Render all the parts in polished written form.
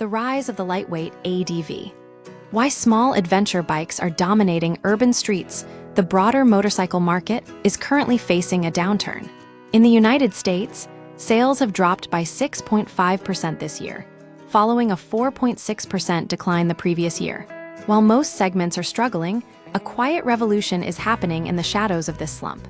The rise of the lightweight ADV. Why small adventure bikes are dominating urban streets. The broader motorcycle market is currently facing a downturn. In the United States, sales have dropped by 6.5% this year, following a 4.6% decline the previous year. While most segments are struggling, a quiet revolution is happening in the shadows of this slump.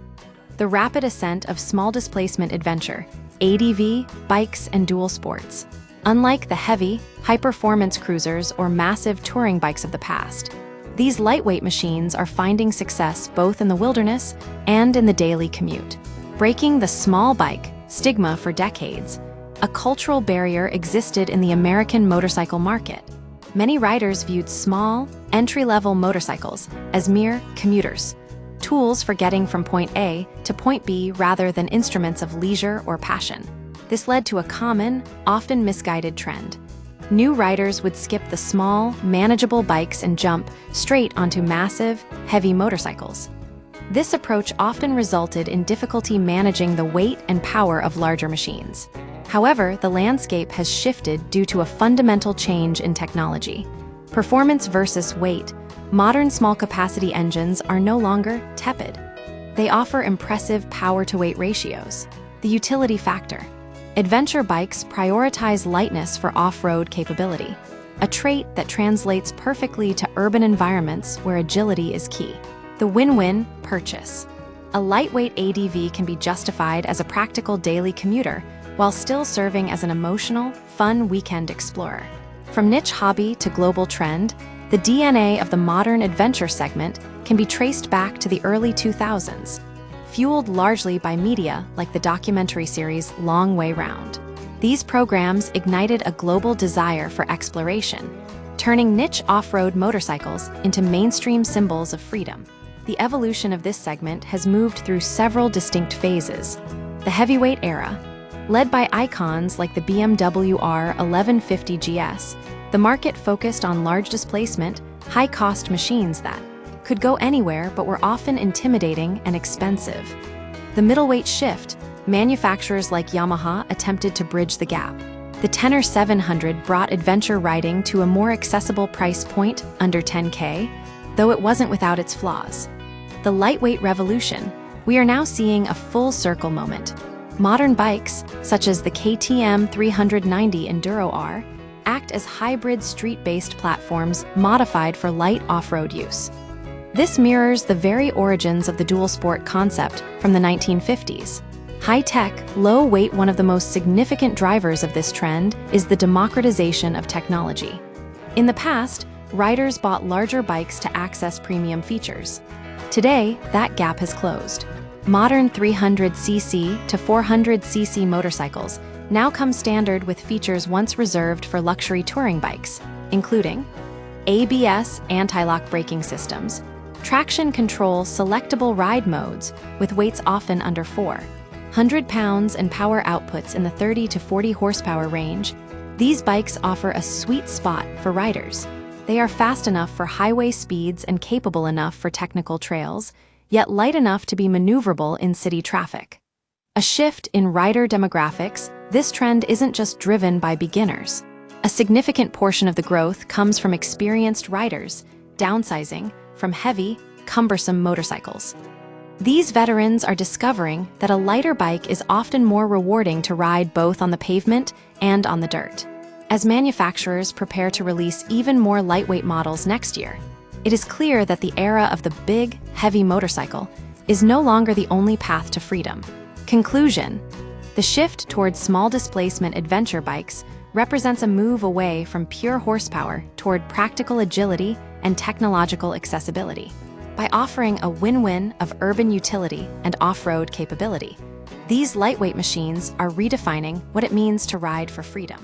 The rapid ascent of small displacement adventure, ADV, bikes, and dual sports. Unlike the heavy, high-performance cruisers or massive touring bikes of the past, these lightweight machines are finding success both in the wilderness and in the daily commute. Breaking the small bike stigma for decades, a cultural barrier existed in the American motorcycle market. Many riders viewed small, entry-level motorcycles as mere commuters, tools for getting from point A to point B rather than instruments of leisure or passion. This led to a common, often misguided trend. New riders would skip the small, manageable bikes and jump straight onto massive, heavy motorcycles. This approach often resulted in difficulty managing the weight and power of larger machines. However, the landscape has shifted due to a fundamental change in technology. Performance versus weight. Modern small-capacity engines are no longer tepid. They offer impressive power-to-weight ratios. The utility factor. Adventure bikes prioritize lightness for off-road capability, a trait that translates perfectly to urban environments where agility is key. The win-win purchase. A lightweight ADV can be justified as a practical daily commuter while still serving as an emotional, fun weekend explorer. From niche hobby to global trend, the DNA of the modern adventure segment can be traced back to the early 2000s, fueled largely by media like the documentary series Long Way Round. These programs ignited a global desire for exploration, turning niche off-road motorcycles into mainstream symbols of freedom. The evolution of this segment has moved through several distinct phases. The heavyweight era. Led by icons like the BMW R1150 GS, the market focused on large displacement, high-cost machines that could go anywhere but were often intimidating and expensive. The middleweight shift. Manufacturers like Yamaha attempted to bridge the gap. The Tenor 700 brought adventure riding to a more accessible price point, under $10K, though it wasn't without its flaws. The lightweight revolution. We are now seeing a full-circle moment. Modern bikes, such as the KTM 390 Enduro R, act as hybrid street-based platforms modified for light off-road use. This mirrors the very origins of the dual sport concept from the 1950s. High-tech, low-weight. One of the most significant drivers of this trend is the democratization of technology. In the past, riders bought larger bikes to access premium features. Today, that gap has closed. Modern 300cc to 400cc motorcycles now come standard with features once reserved for luxury touring bikes, including ABS anti-lock braking systems, traction control selectable ride modes with weights often under 400 pounds and power outputs in the 30 to 40 horsepower range. These bikes offer a sweet spot for riders. They are fast enough for highway speeds and capable enough for technical trails, yet light enough to be maneuverable in city traffic. A shift in rider demographics. This trend isn't just driven by beginners. A significant portion of the growth comes from experienced riders, downsizing from heavy, cumbersome motorcycles. These veterans are discovering that a lighter bike is often more rewarding to ride both on the pavement and on the dirt. As manufacturers prepare to release even more lightweight models next year, it is clear that the era of the big, heavy motorcycle is no longer the only path to freedom. Conclusion. The shift towards small displacement adventure bikes represents a move away from pure horsepower toward practical agility and technological accessibility. By offering a win-win of urban utility and off-road capability, these lightweight machines are redefining what it means to ride for freedom.